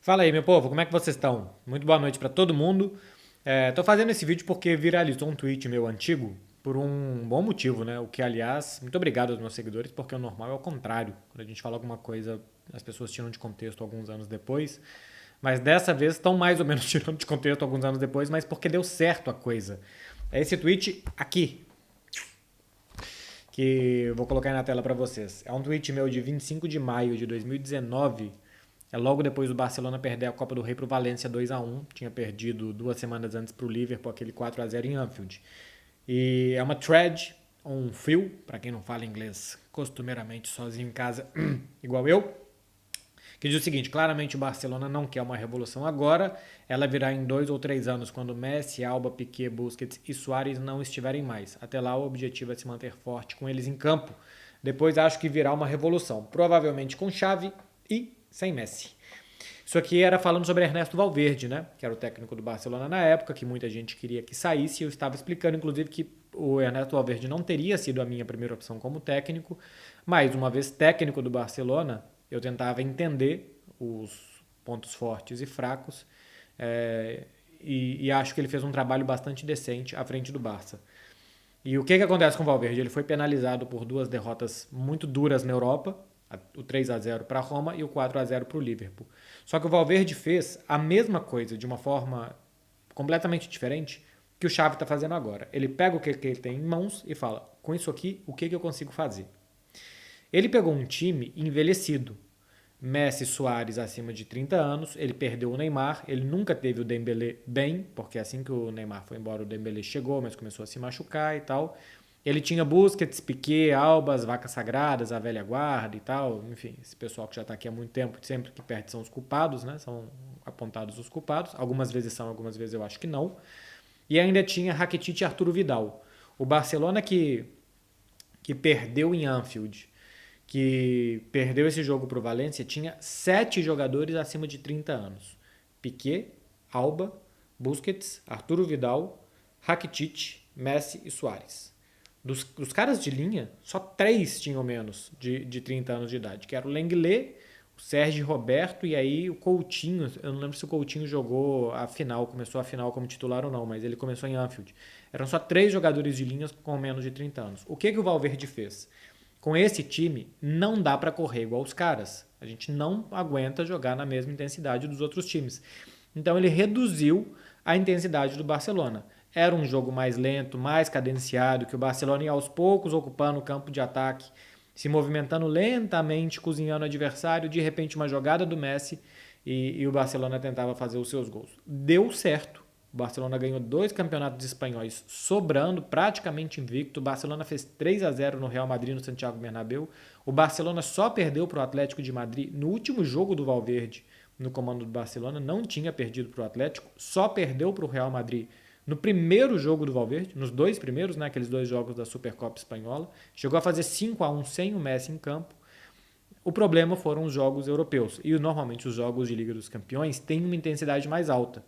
Fala aí, meu povo, como é que vocês estão? Muito boa noite pra todo mundo. Tô fazendo esse vídeo porque viralizou um tweet meu antigo por um bom motivo, né? O que, aliás, muito obrigado aos meus seguidores, porque o normal é o contrário. Quando a gente fala alguma coisa, as pessoas tiram de contexto alguns anos depois. Mas dessa vez estão mais ou menos tirando de contexto alguns anos depois, mas porque deu certo a coisa. É esse tweet aqui, que eu vou colocar aí na tela pra vocês. É um tweet meu de 25 de maio de 2019. É logo depois do Barcelona perder a Copa do Rei para o Valência 2-1. Tinha perdido 2 semanas antes para o Liverpool, aquele 4-0 em Anfield. E é uma thread, um fio, para quem não fala inglês costumeiramente sozinho em casa, igual eu, que diz o seguinte: claramente o Barcelona não quer uma revolução agora, ela virá em 2 ou 3 anos, quando Messi, Alba, Piqué, Busquets e Suárez não estiverem mais. Até lá o objetivo é se manter forte com eles em campo. Depois acho que virá uma revolução, provavelmente com Xavi e sem Messi. Isso aqui era falando sobre Ernesto Valverde, né? Que era o técnico do Barcelona na época, que muita gente queria que saísse. Eu estava explicando, inclusive, que o Ernesto Valverde não teria sido a minha primeira opção como técnico, mas uma vez técnico do Barcelona, eu tentava entender os pontos fortes e fracos, é, e acho que ele fez um trabalho bastante decente à frente do Barça. E o que acontece com o Valverde? Ele foi penalizado por 2 derrotas muito duras na Europa, o 3-0 para a Roma e o 4-0 para o Liverpool. Só que o Valverde fez a mesma coisa de uma forma completamente diferente que o Xavi está fazendo agora. Ele pega o que ele tem em mãos e fala: com isso aqui, o que eu consigo fazer? Ele pegou um time envelhecido. Messi, Suárez acima de 30 anos, ele perdeu o Neymar, ele nunca teve o Dembélé bem, porque assim que o Neymar foi embora, o Dembélé chegou, mas começou a se machucar e tal. Ele tinha Busquets, Piqué, Alba, as vacas sagradas, a velha guarda e tal. Enfim, esse pessoal que já está aqui há muito tempo, sempre que perde são os culpados, né? São apontados os culpados. Algumas vezes são, algumas vezes eu acho que não. E ainda tinha Rakitic e Arturo Vidal. O Barcelona que perdeu em Anfield, que perdeu esse jogo para o Valência, tinha 7 jogadores acima de 30 anos. Piqué, Alba, Busquets, Arturo Vidal, Rakitic, Messi e Suárez. Dos caras de linha, só 3 tinham menos de 30 anos de idade, que era o Lenglet, o Sérgio Roberto e aí o Coutinho. Eu não lembro se o Coutinho jogou a final, começou a final como titular ou não, mas ele começou em Anfield. Eram só 3 jogadores de linhas com menos de 30 anos. O que o Valverde fez? Com esse time, não dá para correr igual os caras. A gente não aguenta jogar na mesma intensidade dos outros times. Então ele reduziu a intensidade do Barcelona. Era um jogo mais lento, mais cadenciado, que o Barcelona ia aos poucos ocupando o campo de ataque, se movimentando lentamente, cozinhando o adversário. De repente, uma jogada do Messi e o Barcelona tentava fazer os seus gols. Deu certo. O Barcelona ganhou 2 campeonatos espanhóis sobrando, praticamente invicto. O Barcelona fez 3-0 no Real Madrid no Santiago Bernabéu. O Barcelona só perdeu para o Atlético de Madrid no último jogo do Valverde no comando do Barcelona. Não tinha perdido para o Atlético, só perdeu para o Real Madrid no primeiro jogo do Valverde, nos 2 primeiros, né, aqueles 2 jogos da Supercopa Espanhola. Chegou a fazer 5-1 sem o Messi em campo. O problema foram os jogos europeus. E normalmente os jogos de Liga dos Campeões têm uma intensidade mais alta.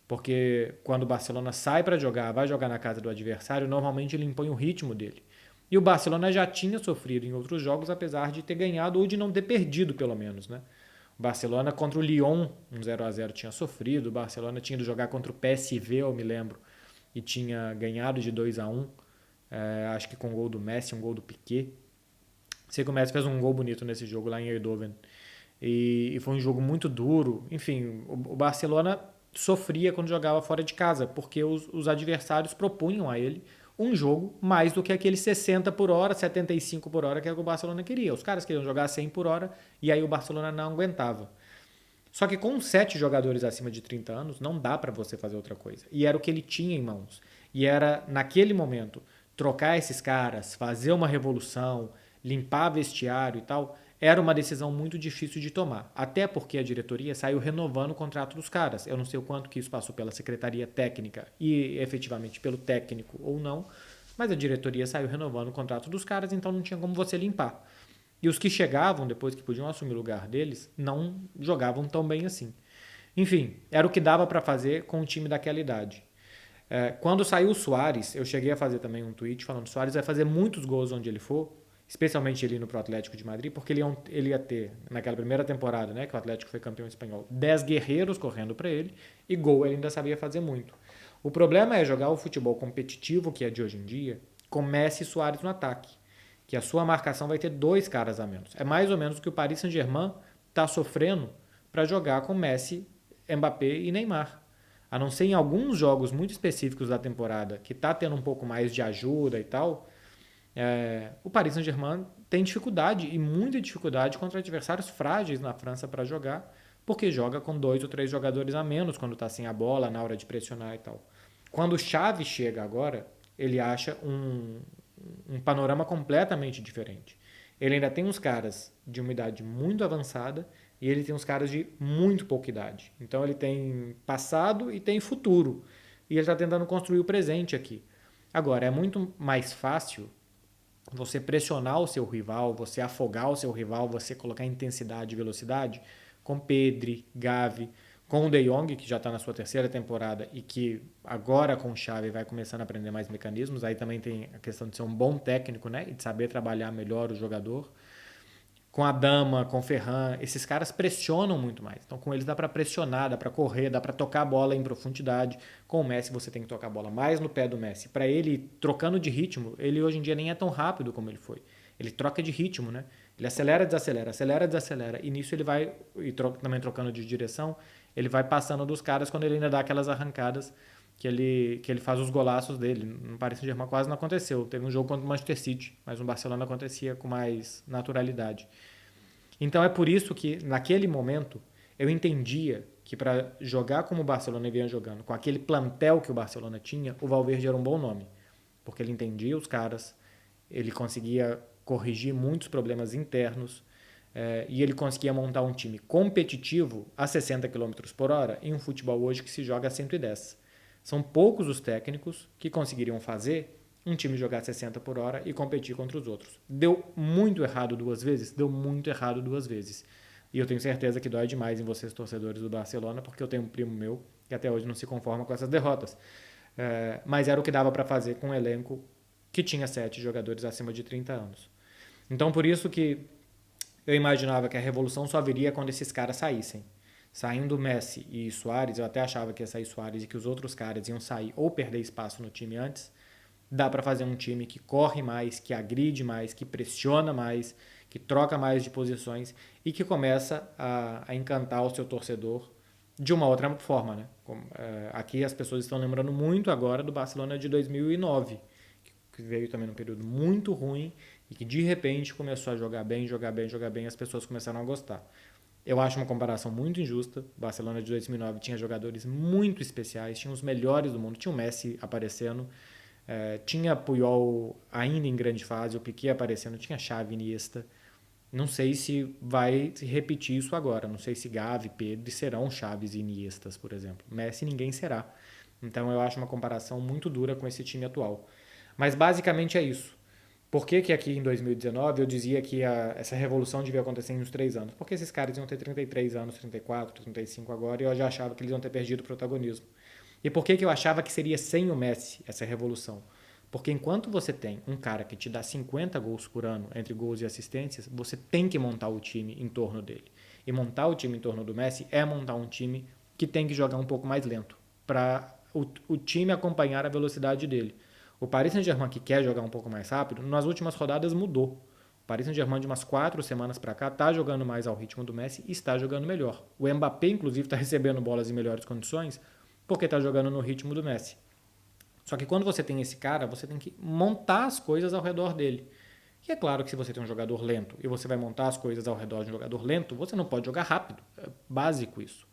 Porque quando o Barcelona sai para jogar, vai jogar na casa do adversário, normalmente ele impõe o ritmo dele. E o Barcelona já tinha sofrido em outros jogos, apesar de ter ganhado ou de não ter perdido, pelo menos, né? O Barcelona contra o Lyon, 0-0 tinha sofrido. O Barcelona tinha de jogar contra o PSV, eu me lembro, e tinha ganhado de 2-1. Acho que com um gol do Messi, um gol do Piqué. Sei que o Messi fez um gol bonito nesse jogo lá em Eindhoven. E foi um jogo muito duro. Enfim, o Barcelona sofria quando jogava fora de casa, porque os adversários propunham a ele um jogo mais do que aquele 60 por hora, 75 por hora que o Barcelona queria. Os caras queriam jogar 100 por hora e aí o Barcelona não aguentava. Só que com 7 jogadores acima de 30 anos, não dá para você fazer outra coisa. E era o que ele tinha em mãos. E era, naquele momento, trocar esses caras, fazer uma revolução, limpar vestiário e tal, era uma decisão muito difícil de tomar. Até porque a diretoria saiu renovando o contrato dos caras. Eu não sei o quanto que isso passou pela secretaria técnica e efetivamente pelo técnico ou não, mas a diretoria saiu renovando o contrato dos caras, então não tinha como você limpar. E os que chegavam, depois que podiam assumir o lugar deles, não jogavam tão bem assim. Enfim, era o que dava para fazer com um time daquela idade. Quando saiu o Soares, eu cheguei a fazer também um tweet falando: Soares vai fazer muitos gols onde ele for, especialmente ele indo para o Atlético de Madrid, porque ele ia ter, naquela primeira temporada, né, que o Atlético foi campeão espanhol, 10 guerreiros correndo para ele, e gol ele ainda sabia fazer muito. O problema é jogar o futebol competitivo, que é de hoje em dia, com Messi e Suárez no ataque, que a sua marcação vai ter 2 caras a menos. É mais ou menos o que o Paris Saint-Germain está sofrendo para jogar com Messi, Mbappé e Neymar. A não ser em alguns jogos muito específicos da temporada, que está tendo um pouco mais de ajuda e tal, o Paris Saint-Germain tem dificuldade, e muita dificuldade, contra adversários frágeis na França para jogar, porque joga com 2 ou 3 jogadores a menos quando está sem a bola, na hora de pressionar e tal. Quando o Xavi chega agora, ele acha um panorama completamente diferente. Ele ainda tem uns caras de uma idade muito avançada e ele tem uns caras de muito pouca idade. Então ele tem passado e tem futuro. E ele está tentando construir o presente aqui. Agora, é muito mais fácil você pressionar o seu rival, você afogar o seu rival, você colocar intensidade e velocidade com Pedri, Gavi, com o De Jong, que já está na sua terceira temporada e que agora com o Xavi vai começando a aprender mais mecanismos. Aí também tem a questão de ser um bom técnico, né, e de saber trabalhar melhor o jogador. Com a Dama, com o Ferran, esses caras pressionam muito mais. Então com eles dá para pressionar, dá para correr, dá para tocar a bola em profundidade. Com o Messi você tem que tocar a bola mais no pé do Messi. Para ele, trocando de ritmo, ele hoje em dia nem é tão rápido como ele foi. Ele troca de ritmo, né? Ele acelera, desacelera, acelera, desacelera. E nisso ele vai, também trocando de direção, ele vai passando dos caras quando ele ainda dá aquelas arrancadas que ele faz os golaços dele. No Paris Saint-Germain quase não aconteceu. Teve um jogo contra o Manchester City, mas no Barcelona acontecia com mais naturalidade. Então é por isso que, naquele momento, eu entendia que para jogar como o Barcelona vinha jogando, com aquele plantel que o Barcelona tinha, o Valverde era um bom nome. Porque ele entendia os caras, ele conseguia corrigir muitos problemas internos, e ele conseguia montar um time competitivo a 60 km por hora em um futebol hoje que se joga a 110. São poucos os técnicos que conseguiriam fazer um time jogar 60 por hora e competir contra os outros. Deu muito errado 2 vezes? Deu muito errado 2 vezes. E eu tenho certeza que dói demais em vocês, torcedores do Barcelona, porque eu tenho um primo meu que até hoje não se conforma com essas derrotas. Mas era o que dava para fazer com um elenco que tinha 7 jogadores acima de 30 anos. Então, por isso que eu imaginava que a revolução só viria quando esses caras saíssem. Saindo Messi e Suárez, eu até achava que ia sair Suárez e que os outros caras iam sair ou perder espaço no time antes. Dá para fazer um time que corre mais, que agride mais, que pressiona mais, que troca mais de posições e que começa a encantar o seu torcedor de uma outra forma, né? Aqui as pessoas estão lembrando muito agora do Barcelona de 2009, que veio também num período muito ruim e que de repente começou a jogar bem, jogar bem, jogar bem, e as pessoas começaram a gostar. Eu acho uma comparação muito injusta. O Barcelona de 2009 tinha jogadores muito especiais, tinha os melhores do mundo, tinha o Messi aparecendo, tinha Puyol ainda em grande fase, o Piqué aparecendo, tinha Xavi, Iniesta. Não sei se vai se repetir isso agora. Não sei se Gavi, Pedro serão Chaves e Iniestas, por exemplo. Messi ninguém será. Então eu acho uma comparação muito dura com esse time atual. Mas basicamente é isso. Por que aqui em 2019 eu dizia que essa revolução devia acontecer em uns 3 anos? Porque esses caras iam ter 33 anos, 34, 35 agora, e eu já achava que eles iam ter perdido o protagonismo. E por que eu achava que seria sem o Messi essa revolução? Porque enquanto você tem um cara que te dá 50 gols por ano, entre gols e assistências, você tem que montar o time em torno dele. E montar o time em torno do Messi é montar um time que tem que jogar um pouco mais lento, para o time acompanhar a velocidade dele. O Paris Saint-Germain, que quer jogar um pouco mais rápido, nas últimas rodadas mudou. O Paris Saint-Germain, de umas 4 semanas para cá, está jogando mais ao ritmo do Messi e está jogando melhor. O Mbappé, inclusive, está recebendo bolas em melhores condições porque está jogando no ritmo do Messi. Só que quando você tem esse cara, você tem que montar as coisas ao redor dele. E é claro que se você tem um jogador lento e você vai montar as coisas ao redor de um jogador lento, você não pode jogar rápido. É básico isso.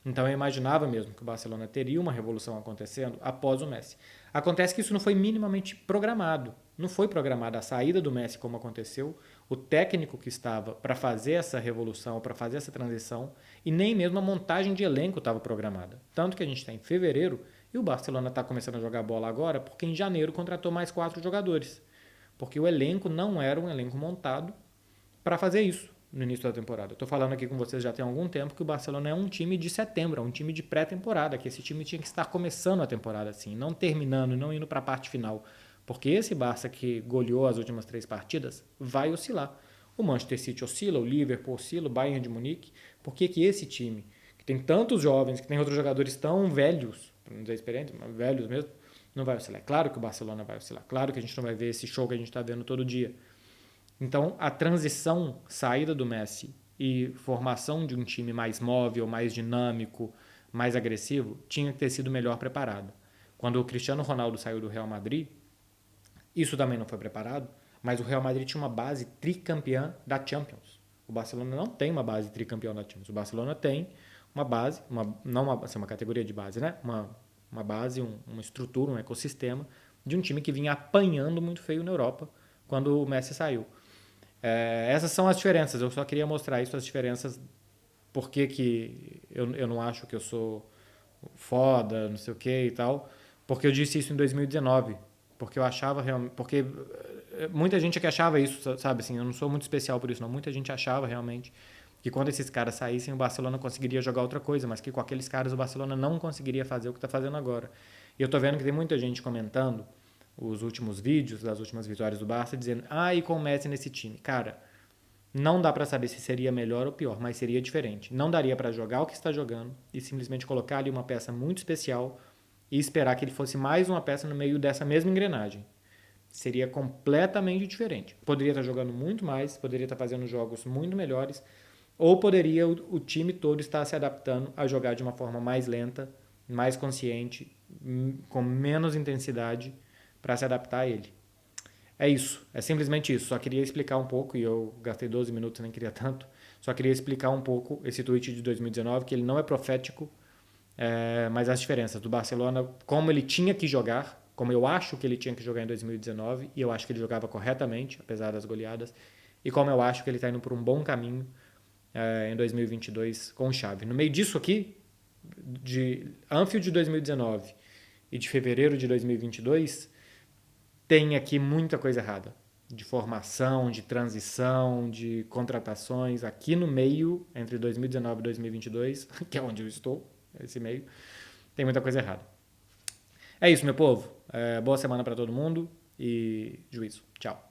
Então eu imaginava mesmo que o Barcelona teria uma revolução acontecendo após o Messi. Acontece que isso não foi minimamente programado. Não foi programada a saída do Messi como aconteceu, o técnico que estava para fazer essa revolução, para fazer essa transição, e nem mesmo a montagem de elenco estava programada. Tanto que a gente está em fevereiro e o Barcelona está começando a jogar bola agora porque em janeiro contratou mais 4 jogadores. Porque o elenco não era um elenco montado para fazer isso no início da temporada. Estou falando aqui com vocês já tem algum tempo que o Barcelona é um time de setembro, é um time de pré-temporada, que esse time tinha que estar começando a temporada assim, não terminando, não indo para a parte final. Porque esse Barça que goleou as últimas 3 partidas vai oscilar. O Manchester City oscila, o Liverpool oscila, o Bayern de Munique. Por que que esse time, que tem tantos jovens, que tem outros jogadores tão velhos, para não dizer experientes, mas velhos mesmo, não vai oscilar? É claro que o Barcelona vai oscilar. Claro que a gente não vai ver esse show que a gente está vendo todo dia. Então, a transição, saída do Messi e formação de um time mais móvel, mais dinâmico, mais agressivo, tinha que ter sido melhor preparado. Quando o Cristiano Ronaldo saiu do Real Madrid, isso também não foi preparado, mas o Real Madrid tinha uma base tricampeã da Champions. O Barcelona não tem uma base tricampeã da Champions. O Barcelona tem uma base, não uma, assim, uma categoria de base, né? Uma base, uma estrutura, um ecossistema de um time que vinha apanhando muito feio na Europa quando o Messi saiu. Essas são as diferenças. Eu só queria mostrar isso, as diferenças. Por que eu não acho que eu sou foda, não sei o que e tal. Porque eu disse isso em 2019. Porque eu achava realmente. Porque muita gente que achava isso, sabe assim, eu não sou muito especial por isso, não. Muita gente achava realmente que quando esses caras saíssem, o Barcelona conseguiria jogar outra coisa, mas que com aqueles caras o Barcelona não conseguiria fazer o que está fazendo agora. E eu tô vendo que tem muita gente comentando os últimos vídeos das últimas vitórias do Barça, dizendo, e com o Messi nesse time. Cara, não dá para saber se seria melhor ou pior, mas seria diferente. Não daria para jogar o que está jogando e simplesmente colocar ali uma peça muito especial e esperar que ele fosse mais uma peça no meio dessa mesma engrenagem. Seria completamente diferente. Poderia estar jogando muito mais, poderia estar fazendo jogos muito melhores, ou poderia o time todo estar se adaptando a jogar de uma forma mais lenta, mais consciente, com menos intensidade, para se adaptar a ele. É isso, é simplesmente isso. Só queria explicar um pouco, e eu gastei 12 minutos, nem queria tanto, só queria explicar um pouco esse tweet de 2019, que ele não é profético, mas as diferenças do Barcelona, como ele tinha que jogar, como eu acho que ele tinha que jogar em 2019, e eu acho que ele jogava corretamente, apesar das goleadas, e como eu acho que ele está indo por um bom caminho em 2022 com o Xavi. No meio disso aqui, de Anfield de 2019 e de fevereiro de 2022, tem aqui muita coisa errada. De formação, de transição, de contratações. Aqui no meio, entre 2019 e 2022, que é onde eu estou, esse meio, tem muita coisa errada. É isso, meu povo. Boa semana para todo mundo e juízo. Tchau.